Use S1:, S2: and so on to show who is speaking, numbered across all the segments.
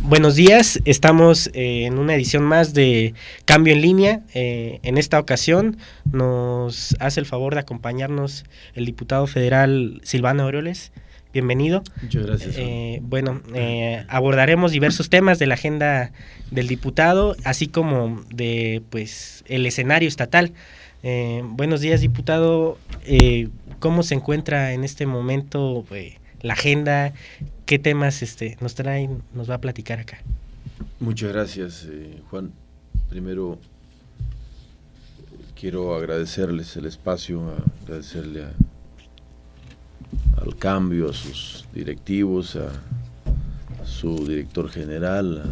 S1: Buenos días, estamos en una edición más de Cambio en Línea. En esta ocasión nos hace el favor de acompañarnos el diputado federal Silvano Aureoles. Bienvenido.
S2: Muchas gracias.
S1: Abordaremos diversos temas de la agenda del diputado, así como de el escenario estatal. Buenos días, diputado. ¿Cómo se encuentra en este momento la agenda? ¿Qué temas nos va a platicar acá?
S2: Muchas gracias, Juan. Primero, quiero agradecerles el espacio, agradecerle al cambio, a sus directivos, a su director general, a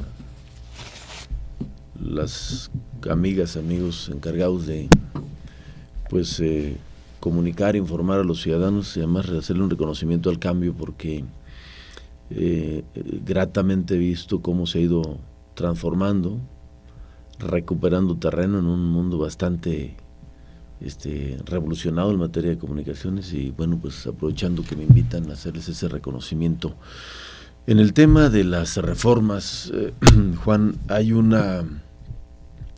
S2: las amigas, amigos encargados de comunicar, informar a los ciudadanos y además hacerle un reconocimiento al cambio, porque gratamente he visto cómo se ha ido transformando, recuperando terreno en un mundo bastante revolucionado en materia de comunicaciones, y aprovechando que me invitan a hacerles ese reconocimiento. En el tema de las reformas, Juan, hay una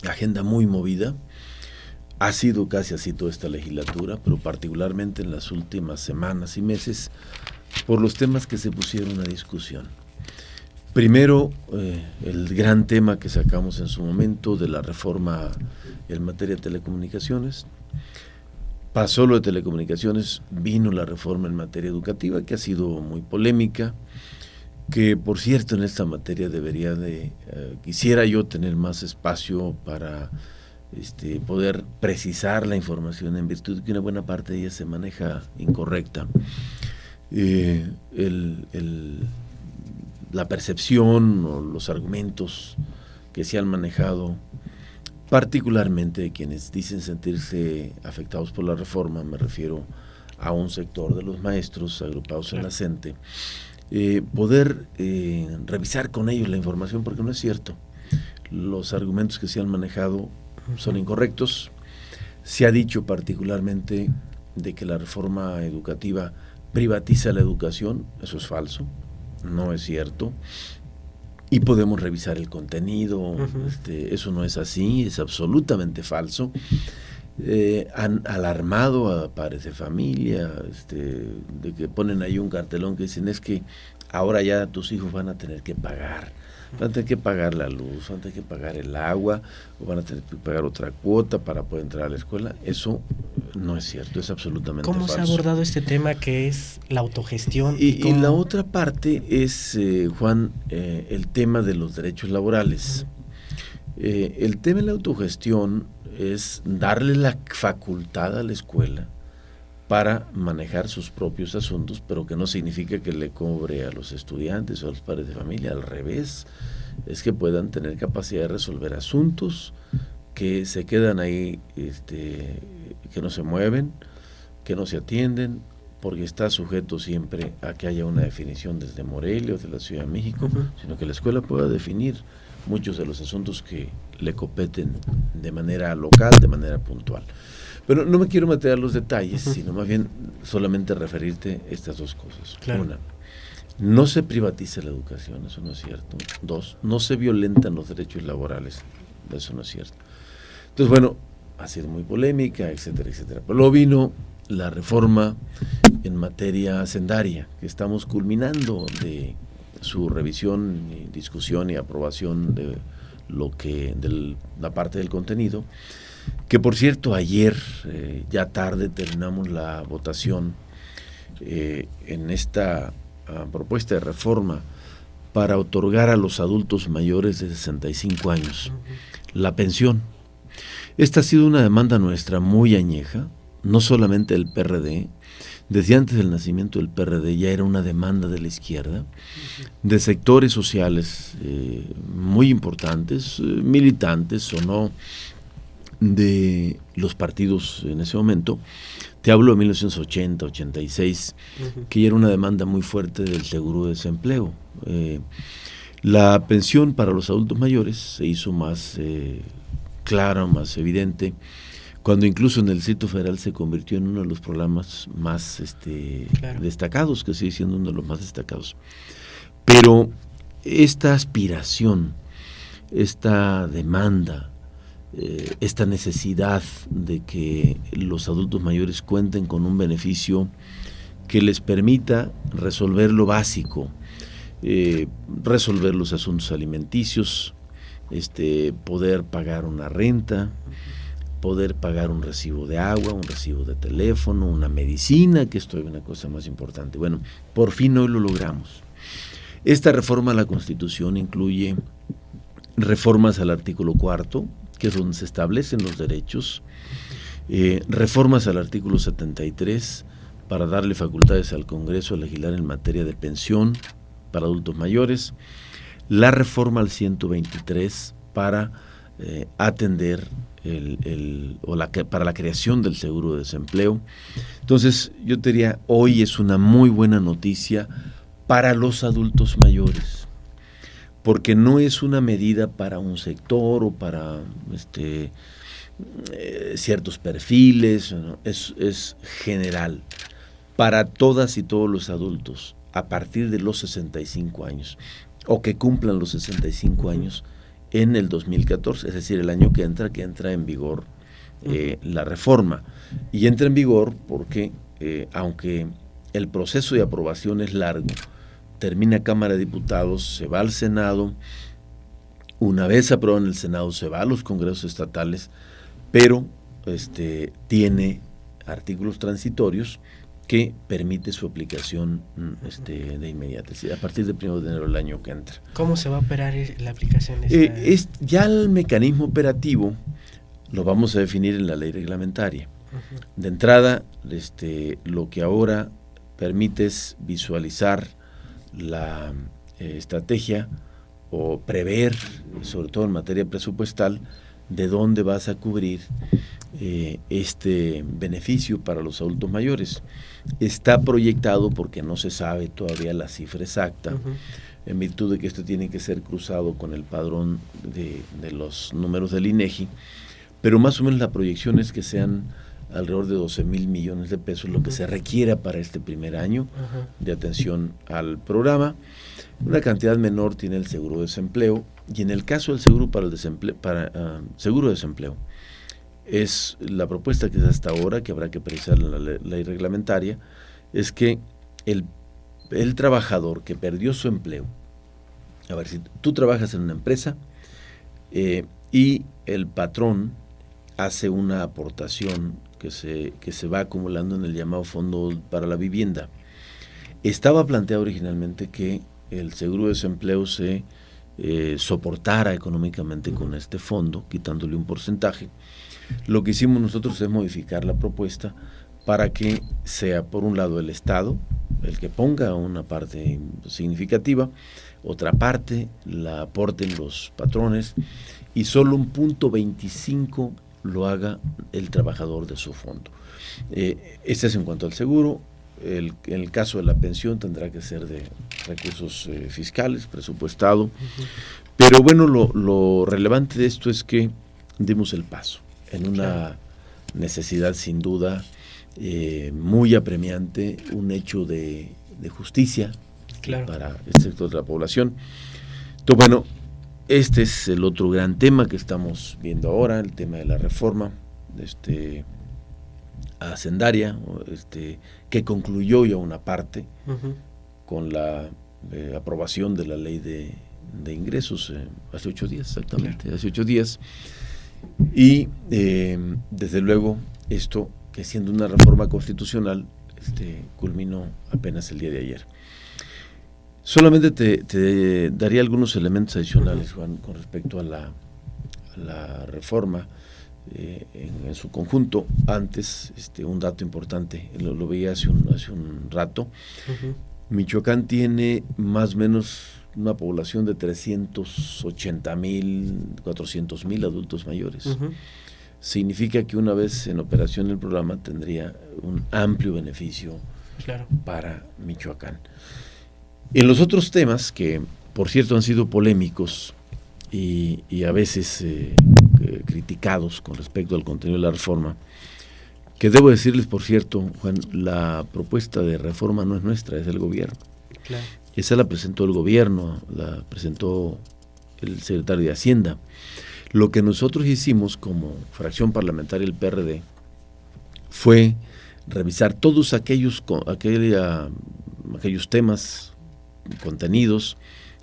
S2: agenda muy movida. Ha sido casi así toda esta legislatura, pero particularmente en las últimas semanas y meses, por los temas que se pusieron a discusión. Primero, el gran tema que sacamos en su momento de la reforma en materia de telecomunicaciones. Pasó lo de telecomunicaciones, vino la reforma en materia educativa, que ha sido muy polémica, que por cierto en esta materia quisiera yo tener más espacio para poder precisar la información, en virtud de que una buena parte de ella se maneja incorrecta. La percepción o los argumentos que se han manejado, particularmente de quienes dicen sentirse afectados por la reforma, me refiero a un sector de los maestros agrupados en la CENTE, poder revisar con ellos la información, porque no es cierto. Los argumentos que se han manejado son incorrectos. Se ha dicho particularmente de que la reforma educativa privatiza la educación. Eso es falso, no es cierto, y podemos revisar el contenido. Eso no es así, es absolutamente falso. Han alarmado a padres de familia, de que ponen ahí un cartelón que dicen: es que ahora ya tus hijos van a tener que pagar la luz, van a tener que pagar el agua, o van a tener que pagar otra cuota para poder entrar a la escuela. Eso no es cierto, es absolutamente falso.
S1: ¿Cómo se ha abordado este tema que es la autogestión?
S2: Y la otra parte es, Juan, el tema de los derechos laborales. El tema de la autogestión es darle la facultad a la escuela para manejar sus propios asuntos, pero que no significa que le cobre a los estudiantes o a los padres de familia. Al revés, es que puedan tener capacidad de resolver asuntos que se quedan ahí, que no se mueven, que no se atienden, porque está sujeto siempre a que haya una definición desde Morelia o de la Ciudad de México, sino que la escuela pueda definir muchos de los asuntos que le competen de manera local, de manera puntual. Pero no me quiero meter a los detalles, sino más bien solamente referirte a estas dos cosas.
S1: Claro.
S2: Una, no se privatiza la educación, eso no es cierto. Dos, no se violentan los derechos laborales, eso no es cierto. Entonces, ha sido muy polémica, etcétera, etcétera. Pero luego vino la reforma en materia hacendaria, que estamos culminando de su revisión, y discusión y aprobación de la parte del contenido, que por cierto ayer ya tarde terminamos la votación en esta propuesta de reforma para otorgar a los adultos mayores de 65 años la pensión. Esta ha sido una demanda nuestra muy añeja, no solamente del PRD. Desde antes del nacimiento del PRD ya era una demanda de la izquierda, de sectores sociales muy importantes, militantes o no, de los partidos en ese momento. Te hablo de 1980, 86, que ya era una demanda muy fuerte del seguro de desempleo. La pensión para los adultos mayores se hizo más clara, más evidente, cuando incluso en el Distrito Federal se convirtió en uno de los programas más destacados, que sigue siendo uno de los más destacados. Pero esta aspiración, esta demanda, esta necesidad de que los adultos mayores cuenten con un beneficio que les permita resolver lo básico, resolver los asuntos alimenticios, poder pagar una renta, poder pagar un recibo de agua, un recibo de teléfono, una medicina, que esto es una cosa más importante. Bueno, por fin hoy lo logramos. Esta reforma a la Constitución incluye reformas al artículo 4, que es donde se establecen los derechos, reformas al artículo 73 para darle facultades al Congreso a legislar en materia de pensión para adultos mayores, la reforma al 123 para atender para la creación del seguro de desempleo. Entonces, yo te diría, hoy es una muy buena noticia para los adultos mayores, porque no es una medida para un sector o para ciertos perfiles, ¿no? Es general, para todas y todos los adultos, a partir de los 65 años, o que cumplan los 65 años en el 2014, es decir, el año que entra en vigor la reforma. Y entra en vigor porque, aunque el proceso de aprobación es largo, termina Cámara de Diputados, se va al Senado, una vez aprobado en el Senado se va a los congresos estatales, pero tiene artículos transitorios que permite su aplicación de inmediato, a partir del 1 de enero del año que entra.
S1: ¿Cómo se va a operar la aplicación de esta?
S2: Ya el mecanismo operativo lo vamos a definir en la ley reglamentaria. Uh-huh. De entrada, lo que ahora permite es visualizar la estrategia o prever, sobre todo en materia presupuestal, de dónde vas a cubrir este beneficio para los adultos mayores. Está proyectado, porque no se sabe todavía la cifra exacta, uh-huh, en virtud de que esto tiene que ser cruzado con el padrón de los números del INEGI, pero más o menos la proyección es que sean alrededor de 12,000 millones de pesos lo que se requiera para este primer año de atención al programa. Una cantidad menor tiene el seguro de desempleo, y en el caso del seguro seguro de desempleo, es la propuesta que es hasta ahora, que habrá que precisar en la ley reglamentaria, es que el trabajador que perdió su empleo, a ver, si tú trabajas en una empresa y el patrón hace una aportación que se va acumulando en el llamado Fondo para la Vivienda. Estaba planteado originalmente que el seguro de desempleo se soportara económicamente con este fondo, quitándole un porcentaje. Lo que hicimos nosotros es modificar la propuesta para que sea, por un lado, el Estado el que ponga una parte significativa, otra parte la aporten los patrones, y solo un 0.25 lo haga el trabajador de su fondo. Este es en cuanto al seguro. En el caso de la pensión tendrá que ser de recursos fiscales, presupuestado. Uh-huh. Pero bueno, lo relevante de esto es que dimos el paso en una necesidad sin duda muy apremiante, un hecho de justicia para el sector de la población. Entonces, bueno, este es el otro gran tema que estamos viendo ahora, el tema de la reforma hacendaria, que concluyó ya una parte uh-huh, con la aprobación de la ley de ingresos hace 8 días, exactamente, hace 8 días. Y desde luego esto, que siendo una reforma constitucional, culminó apenas el día de ayer. Solamente te daría algunos elementos adicionales, Juan, con respecto a la reforma en su conjunto. Antes, un dato importante, lo veía hace un rato. Uh-huh. Michoacán tiene más o menos una población de 380,000, 400,000 adultos mayores. Uh-huh. Significa que una vez en operación el programa tendría un amplio beneficio para Michoacán. En los otros temas, que por cierto han sido polémicos y a veces criticados con respecto al contenido de la reforma, que debo decirles, por cierto, Juan, la propuesta de reforma no es nuestra, es del gobierno. Claro. Esa la presentó el gobierno, la presentó el secretario de Hacienda. Lo que nosotros hicimos como fracción parlamentaria del PRD fue revisar todos aquellos temas, contenidos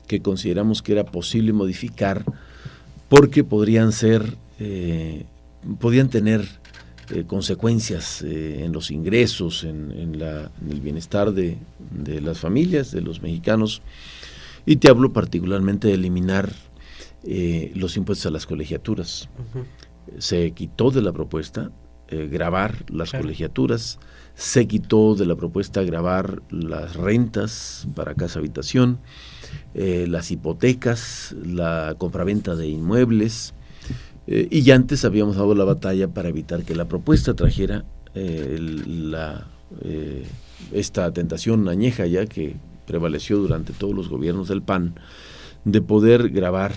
S2: que consideramos que era posible modificar porque podrían tener consecuencias en los ingresos, en el bienestar de las familias, de los mexicanos. Y te hablo particularmente de eliminar los impuestos a las colegiaturas. Se quitó de la propuesta gravar las colegiaturas, se quitó de la propuesta gravar las rentas para casa habitación, las hipotecas, la compraventa de inmuebles, y ya antes habíamos dado la batalla para evitar que la propuesta trajera esta tentación añeja ya que prevaleció durante todos los gobiernos del PAN, de poder gravar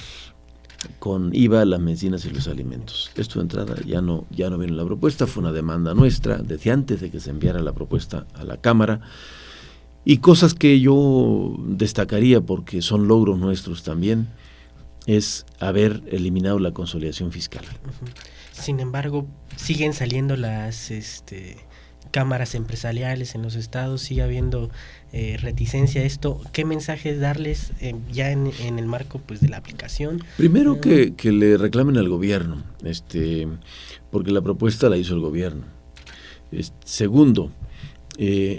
S2: con IVA las medicinas y los alimentos. Esto de entrada ya no viene en la propuesta, fue una demanda nuestra desde antes de que se enviara la propuesta a la Cámara, y cosas que yo destacaría porque son logros nuestros también, es haber eliminado la consolidación fiscal.
S1: Sin embargo, siguen saliendo las cámaras empresariales en los estados, sigue habiendo reticencia a esto. ¿Qué mensaje darles ya en el marco pues de la aplicación?
S2: Primero que le reclamen al gobierno, porque la propuesta la hizo el gobierno. Segundo,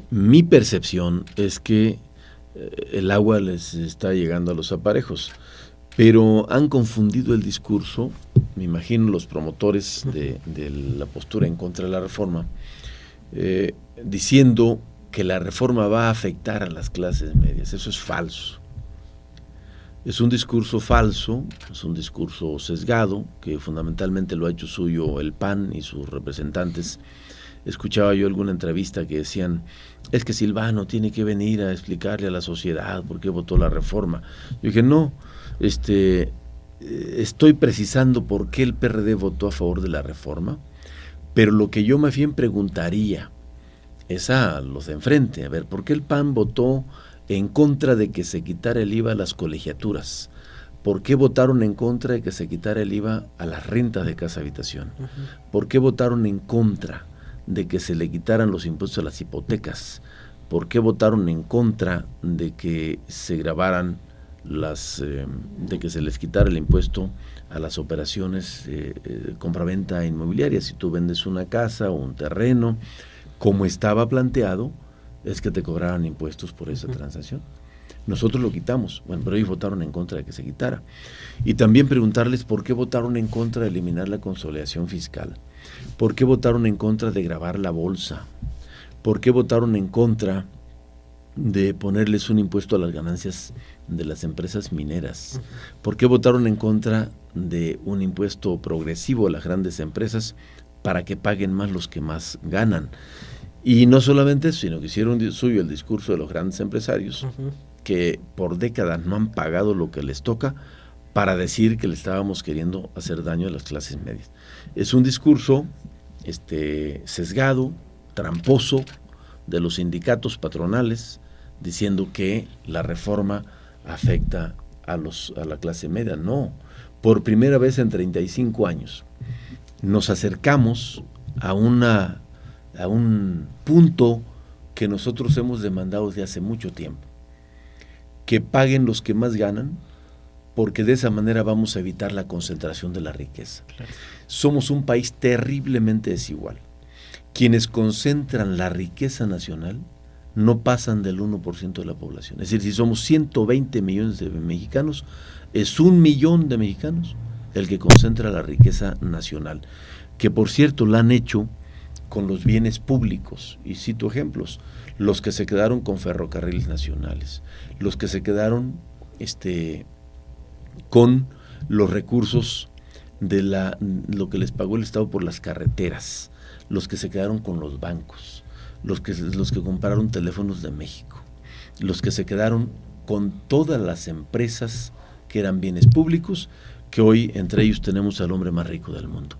S2: mi percepción es que el agua les está llegando a los aparejos, pero han confundido el discurso, me imagino los promotores de la postura en contra de la reforma, diciendo que la reforma va a afectar a las clases medias. Eso es falso. Es un discurso falso, es un discurso sesgado, que fundamentalmente lo ha hecho suyo el PAN y sus representantes. Escuchaba yo alguna entrevista que decían, es que Silvano tiene que venir a explicarle a la sociedad por qué votó la reforma. Yo dije, no, estoy precisando por qué el PRD votó a favor de la reforma, pero lo que yo más bien preguntaría es a los de enfrente, a ver, ¿por qué el PAN votó en contra de que se quitara el IVA a las colegiaturas? ¿Por qué votaron en contra de que se quitara el IVA a las rentas de casa habitación? ¿Por qué votaron en contra de que se le quitaran los impuestos a las hipotecas? ¿Por qué votaron en contra de que se gravaran de que se les quitara el impuesto a las operaciones compraventa inmobiliaria? Si tú vendes una casa o un terreno, como estaba planteado, es que te cobraran impuestos por esa transacción. Nosotros lo quitamos, bueno, pero ellos votaron en contra de que se quitara. Y también preguntarles por qué votaron en contra de eliminar la consolidación fiscal, por qué votaron en contra de gravar la bolsa, por qué votaron en contra de ponerles un impuesto a las ganancias de las empresas mineras, por qué votaron en contra de un impuesto progresivo a las grandes empresas para que paguen más los que más ganan. Y no solamente eso, sino que hicieron suyo el discurso de los grandes empresarios, que por décadas no han pagado lo que les toca, para decir que le estábamos queriendo hacer daño a las clases medias. Es un discurso sesgado, tramposo, de los sindicatos patronales, diciendo que la reforma afecta a la clase media. No, por primera vez en 35 años nos acercamos a un punto que nosotros hemos demandado desde hace mucho tiempo, que paguen los que más ganan, porque de esa manera vamos a evitar la concentración de la riqueza. Claro. Somos un país terriblemente desigual. Quienes concentran la riqueza nacional no pasan del 1% de la población. Es decir, si somos 120 millones de mexicanos, es 1 millón de mexicanos el que concentra la riqueza nacional, que por cierto la han hecho con los bienes públicos. Y cito ejemplos: los que se quedaron con ferrocarriles nacionales, los que se quedaron con los recursos de lo que les pagó el Estado por las carreteras, los que se quedaron con los bancos, los que compraron Teléfonos de México, los que se quedaron con todas las empresas que eran bienes públicos, que hoy entre ellos tenemos al hombre más rico del mundo.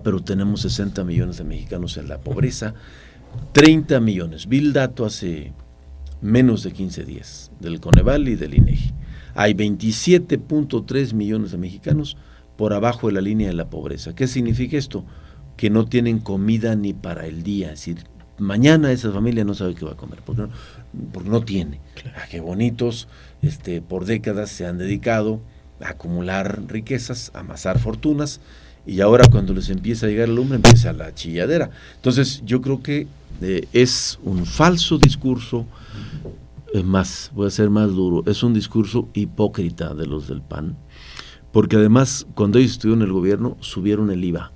S2: Pero tenemos 60 millones de mexicanos en la pobreza, 30 millones. Vi el dato hace menos de 15 días, del Coneval y del INEGI. Hay 27.3 millones de mexicanos por abajo de la línea de la pobreza. ¿Qué significa esto? Que no tienen comida ni para el día. Es decir, mañana esa familia no sabe qué va a comer, porque no tiene. Claro. Qué bonitos, por décadas se han dedicado a acumular riquezas, a amasar fortunas, y ahora cuando les empieza a llegar el lumbre empieza la chilladera. Entonces yo creo que es un falso discurso, voy a ser más duro, es un discurso hipócrita de los del PAN, porque además cuando ellos estuvieron en el gobierno subieron el IVA,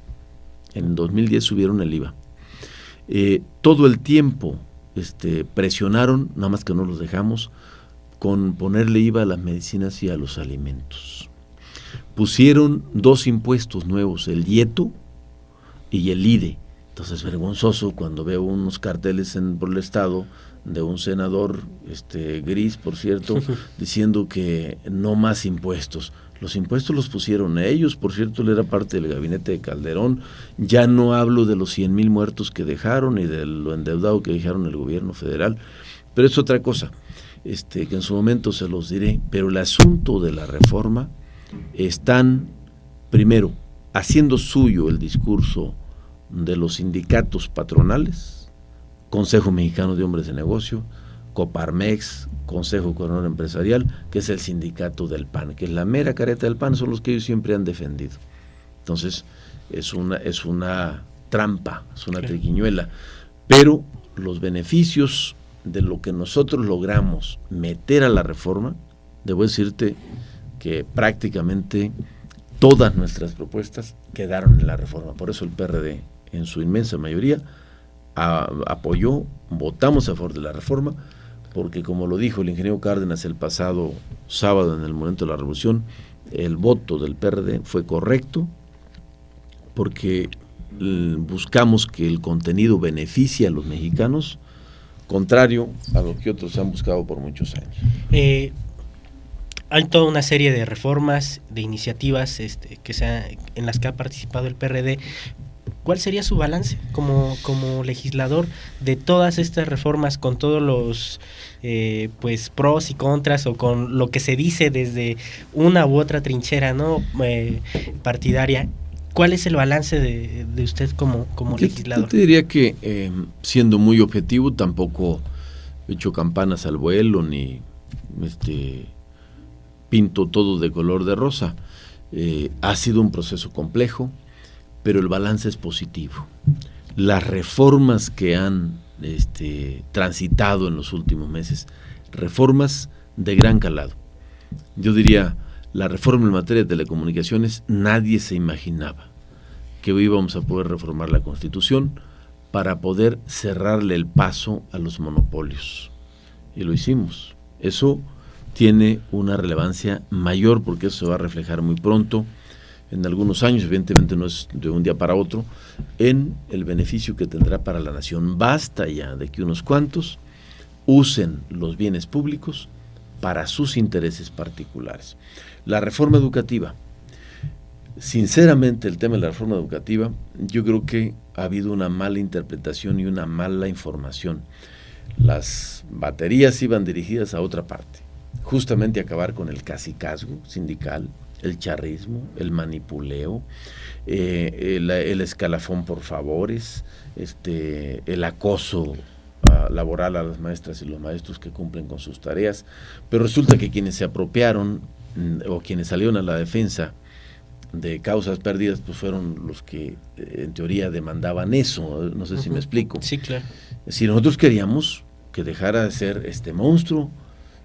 S2: en 2010 subieron el IVA, todo el tiempo presionaron, nada más que no los dejamos, con ponerle IVA a las medicinas y a los alimentos. Pusieron 2 impuestos nuevos, el IETO y el IDE. Entonces es vergonzoso cuando veo unos carteles por el estado de un senador gris, por cierto, diciendo que no más impuestos. Los impuestos los pusieron ellos, por cierto, él era parte del gabinete de Calderón. Ya no hablo de los 100,000 muertos que dejaron y de lo endeudado que dejaron el gobierno federal, pero es otra cosa, que en su momento se los diré. Pero el asunto de la reforma, están primero haciendo suyo el discurso de los sindicatos patronales, Consejo Mexicano de Hombres de Negocio, Coparmex, Consejo Coordinador Empresarial, que es el sindicato del PAN, que es la mera careta del PAN, son los que ellos siempre han defendido. Entonces es una trampa, es una triquiñuela, pero los beneficios de lo que nosotros logramos meter a la reforma, debo decirte que prácticamente todas nuestras propuestas quedaron en la reforma. Por eso el PRD, en su inmensa mayoría, apoyó, votamos a favor de la reforma, porque como lo dijo el ingeniero Cárdenas el pasado sábado en el momento de la revolución, el voto del PRD fue correcto, porque buscamos que el contenido beneficie a los mexicanos, contrario a lo que otros han buscado por muchos años.
S1: Hay toda una serie de reformas, de iniciativas en las que ha participado el PRD. ¿Cuál sería su balance como legislador de todas estas reformas, con todos los pros y contras, o con lo que se dice desde una u otra trinchera, ¿no? Partidaria? ¿Cuál es el balance de usted como legislador?
S2: Yo te diría que, siendo muy objetivo, tampoco he hecho campanas al vuelo ni pinto todo de color de rosa. Ha sido un proceso complejo, pero el balance es positivo. Las reformas que han transitado en los últimos meses, reformas de gran calado. Yo diría, la reforma en materia de telecomunicaciones, nadie se imaginaba que hoy íbamos a poder reformar la Constitución para poder cerrarle el paso a los monopolios. Y lo hicimos. Eso tiene una relevancia mayor, porque eso se va a reflejar muy pronto, en algunos años, evidentemente no es de un día para otro, en el beneficio que tendrá para la nación. Basta ya de que unos cuantos usen los bienes públicos para sus intereses particulares. La reforma educativa, sinceramente el tema de la reforma educativa, yo creo que ha habido una mala interpretación y una mala información. Las baterías iban dirigidas a otra parte, justamente a acabar con el cacicazgo sindical, el charrismo, el manipuleo, el escalafón por favores, el acoso laboral a las maestras y los maestros que cumplen con sus tareas. Pero resulta que quienes se apropiaron o quienes salieron a la defensa de causas perdidas, pues fueron los que en teoría demandaban eso. No sé si me explico.
S1: Sí, claro.
S2: Si nosotros queríamos que dejara de ser este monstruo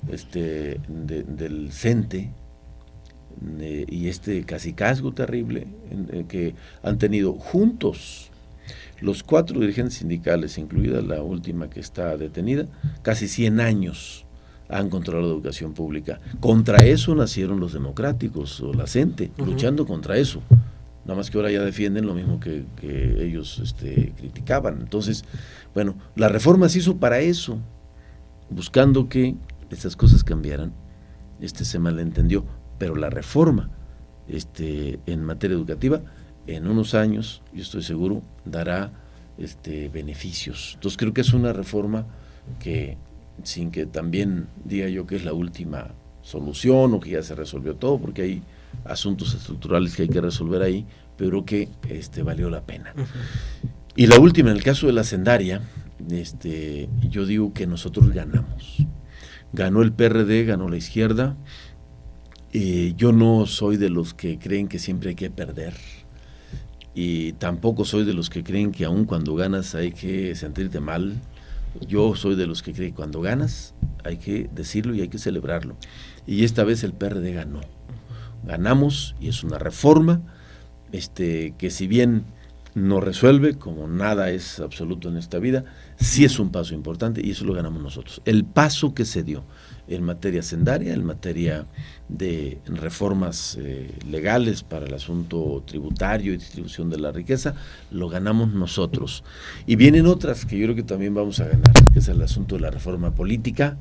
S2: del CENTE y este cacicazgo terrible que han tenido juntos los 4 dirigentes sindicales, incluida la última que está detenida, casi 100 años han controlado la educación pública. Contra eso nacieron los democráticos o la CENTE, luchando contra eso. Nada más que ahora ya defienden lo mismo que ellos criticaban. Entonces, bueno, la reforma se hizo para eso, buscando que estas cosas cambiaran. Se malentendió, pero la reforma en materia educativa, en unos años, yo estoy seguro, dará beneficios. Entonces creo que es una reforma que sin que también diga yo que es la última solución o que ya se resolvió todo, porque hay asuntos estructurales que hay que resolver ahí, pero que valió la pena. Y la última, en el caso de la Hacendaria, yo digo que nosotros ganamos. Ganó el PRD, ganó la izquierda. Yo no soy de los que creen que siempre hay que perder, y tampoco soy de los que creen que aun cuando ganas hay que sentirte mal. Yo soy de los que creen que cuando ganas hay que decirlo y hay que celebrarlo. Y esta vez el PRD ganó. Ganamos, y es una reforma que si bien no resuelve, como nada es absoluto en esta vida, sí es un paso importante, y eso lo ganamos nosotros. El paso que se dio en materia hacendaria, en materia de reformas legales para el asunto tributario y distribución de la riqueza, lo ganamos nosotros. Y vienen otras que yo creo que también vamos a ganar, que es el asunto de la reforma política,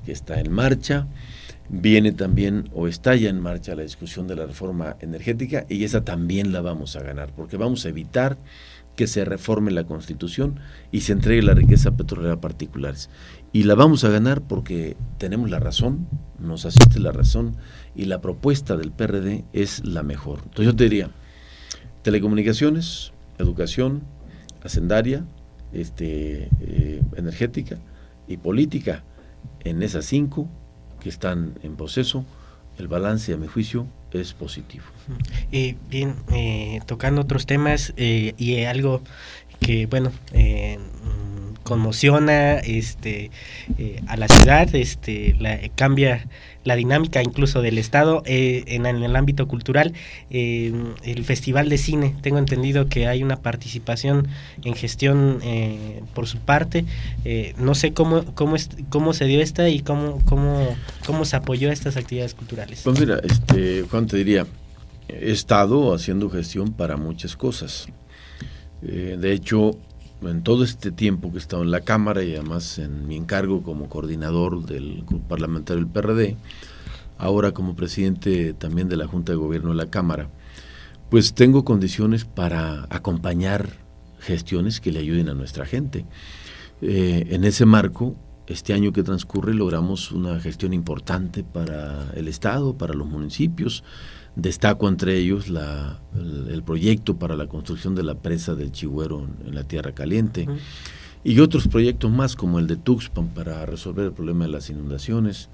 S2: que está en marcha. Viene también, o está ya en marcha, la discusión de la reforma energética, y esa también la vamos a ganar, porque vamos a evitar que se reforme la Constitución y se entregue la riqueza petrolera a particulares. Y la vamos a ganar porque tenemos la razón, nos asiste la razón, y la propuesta del PRD es la mejor. Entonces yo te diría, telecomunicaciones, educación, hacendaria, energética y política, en esas 5 que están en proceso, el balance, a mi juicio, es positivo.
S1: Bien, tocando otros temas, y algo que, bueno, conmociona a la ciudad, cambia la dinámica incluso del Estado en el ámbito cultural, el Festival de Cine. Tengo entendido que hay una participación en gestión por su parte. No sé cómo se dio esta y cómo se apoyó estas actividades culturales.
S2: Pues mira, Juan, te diría, he estado haciendo gestión para muchas cosas. De hecho, en todo este tiempo que he estado en la Cámara, y además en mi encargo como coordinador del grupo parlamentario del PRD, ahora como presidente también de la Junta de Gobierno de la Cámara, pues tengo condiciones para acompañar gestiones que le ayuden a nuestra gente. En ese marco, este año que transcurre, logramos una gestión importante para el Estado, para los municipios. Destaco entre ellos el proyecto para la construcción de la presa del Chigüero en la Tierra Caliente, y otros proyectos más, como el de Tuxpan para resolver el problema de las inundaciones,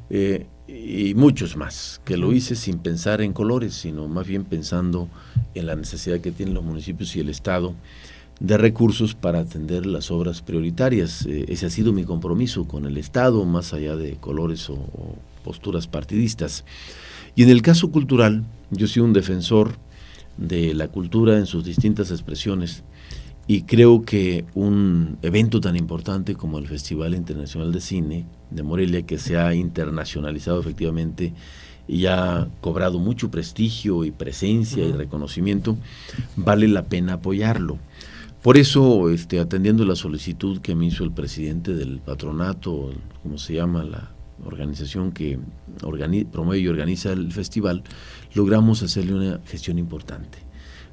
S2: y muchos más, que lo hice sin pensar en colores, sino más bien pensando en la necesidad que tienen los municipios y el Estado de recursos para atender las obras prioritarias. Ese ha sido mi compromiso con el Estado, más allá de colores o posturas partidistas. Y en el caso cultural, yo soy un defensor de la cultura en sus distintas expresiones, y creo que un evento tan importante como el Festival Internacional de Cine de Morelia, que se ha internacionalizado efectivamente y ha cobrado mucho prestigio y presencia y reconocimiento, vale la pena apoyarlo. Por eso, atendiendo la solicitud que me hizo el presidente del patronato, ¿cómo se llama?, la organización que promueve y organiza el festival, logramos hacerle una gestión importante.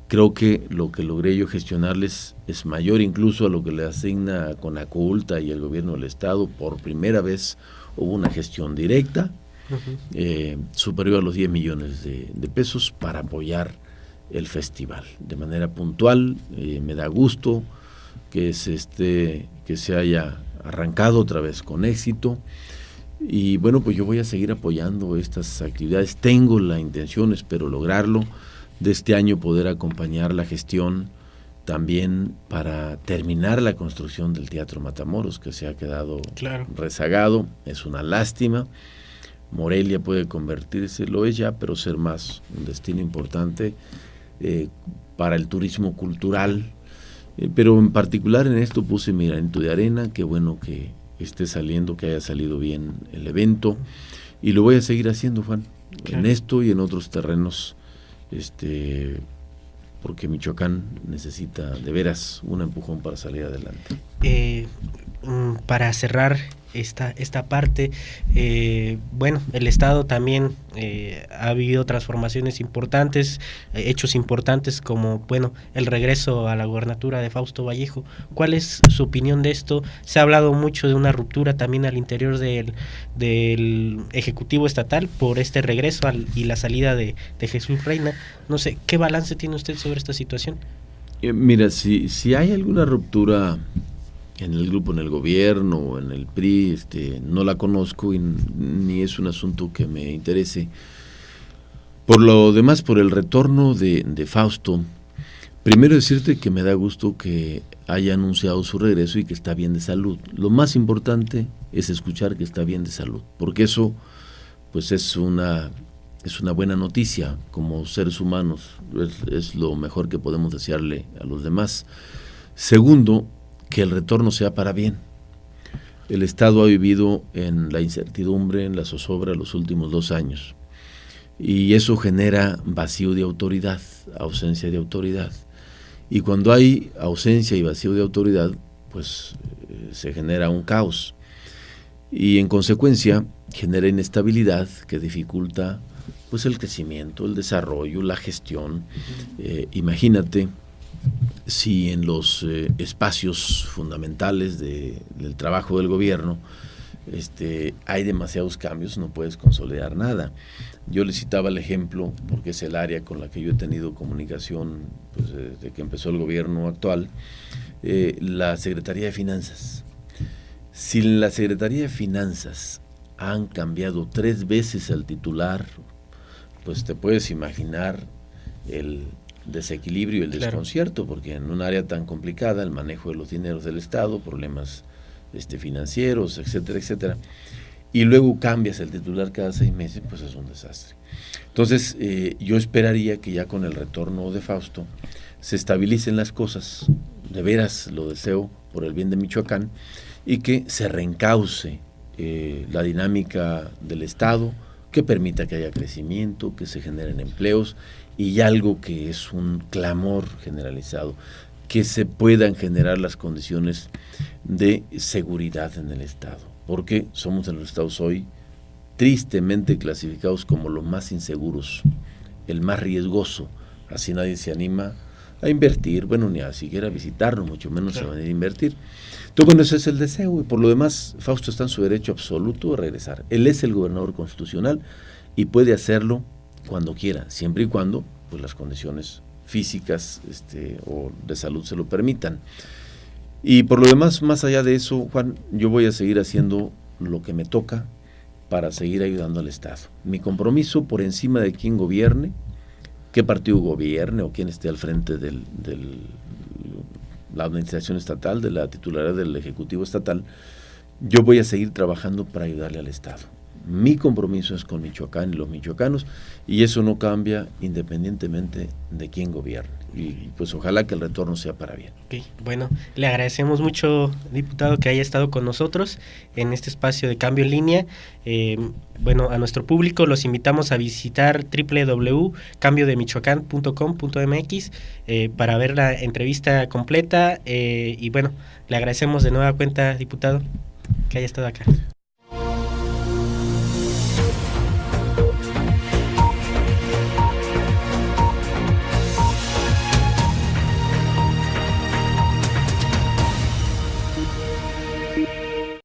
S2: Creo que lo que logré yo gestionarles es mayor incluso a lo que le asigna Conaculta y el gobierno del Estado. Por primera vez hubo una gestión directa, superior a los 10 millones de pesos para apoyar el festival de manera puntual. Me da gusto que se haya arrancado otra vez con éxito. Y bueno, pues yo voy a seguir apoyando estas actividades. Tengo la intención, espero lograrlo, de este año poder acompañar la gestión también para terminar la construcción del Teatro Matamoros, que se ha quedado rezagado. Es una lástima. Morelia puede convertirse, lo es ya, pero ser más un destino importante para el turismo cultural. Pero en particular en esto puse mi granito de arena. Qué bueno que esté saliendo, que haya salido bien el evento, y lo voy a seguir haciendo, Juan, en esto y en otros terrenos, porque Michoacán necesita de veras un empujón para salir adelante.
S1: Para cerrar esta parte. Bueno, el Estado también ha vivido transformaciones importantes, hechos importantes como, bueno, el regreso a la gobernatura de Fausto Vallejo. ¿Cuál es su opinión de esto? Se ha hablado mucho de una ruptura también al interior del Ejecutivo Estatal por este regreso y la salida de Jesús Reina. No sé, ¿qué balance tiene usted sobre esta situación?
S2: Mira, si hay alguna ruptura en el grupo, en el gobierno o en el PRI, no la conozco y ni es un asunto que me interese. Por lo demás, por el retorno de Fausto, primero decirte que me da gusto que haya anunciado su regreso y que está bien de salud. Lo más importante es escuchar que está bien de salud, porque eso pues es una buena noticia. Como seres humanos es lo mejor que podemos desearle a los demás. Segundo, que el retorno sea para bien. El Estado ha vivido en la incertidumbre, en la zozobra los últimos 2 años, y eso genera vacío de autoridad, ausencia de autoridad. Y cuando hay ausencia y vacío de autoridad, pues se genera un caos, y en consecuencia genera inestabilidad que dificulta pues el crecimiento, el desarrollo, la gestión. Imagínate si en los espacios fundamentales del trabajo del gobierno hay demasiados cambios, no puedes consolidar nada. Yo le citaba el ejemplo, porque es el área con la que yo he tenido comunicación pues, desde que empezó el gobierno actual, la Secretaría de Finanzas. Si en la Secretaría de Finanzas han cambiado 3 veces al titular, pues te puedes imaginar el desequilibrio y el desconcierto, porque en un área tan complicada, el manejo de los dineros del Estado, problemas financieros, etcétera, etcétera, y luego cambias el titular cada 6 meses, pues es un desastre. Entonces, yo esperaría que ya con el retorno de Fausto se estabilicen las cosas, de veras lo deseo por el bien de Michoacán, y que se reencauce la dinámica del Estado, que permita que haya crecimiento, que se generen empleos, y algo que es un clamor generalizado, que se puedan generar las condiciones de seguridad en el Estado, porque somos en los estados hoy tristemente clasificados como los más inseguros, el más riesgoso. Así nadie se anima a invertir, bueno, ni a siquiera visitarnos, mucho menos a venir a invertir. Entonces, bueno, ese es el deseo, y por lo demás, Fausto está en su derecho absoluto de regresar. Él es el gobernador constitucional y puede hacerlo cuando quiera, siempre y cuando pues las condiciones físicas o de salud se lo permitan. Y por lo demás, más allá de eso, Juan, yo voy a seguir haciendo lo que me toca para seguir ayudando al Estado. Mi compromiso, por encima de quién gobierne, qué partido gobierne o quién esté al frente de la administración estatal, de la titularidad del Ejecutivo Estatal, yo voy a seguir trabajando para ayudarle al Estado. Mi compromiso es con Michoacán y los michoacanos, y eso no cambia independientemente de quién gobierne. Y pues ojalá que el retorno sea para bien.
S1: Okay. Bueno, le agradecemos mucho, diputado, que haya estado con nosotros en este espacio de Cambio en Línea. Bueno, a nuestro público los invitamos a visitar www.cambiodemichoacan.com.mx para ver la entrevista completa, y bueno, le agradecemos de nueva cuenta, diputado, que haya estado acá.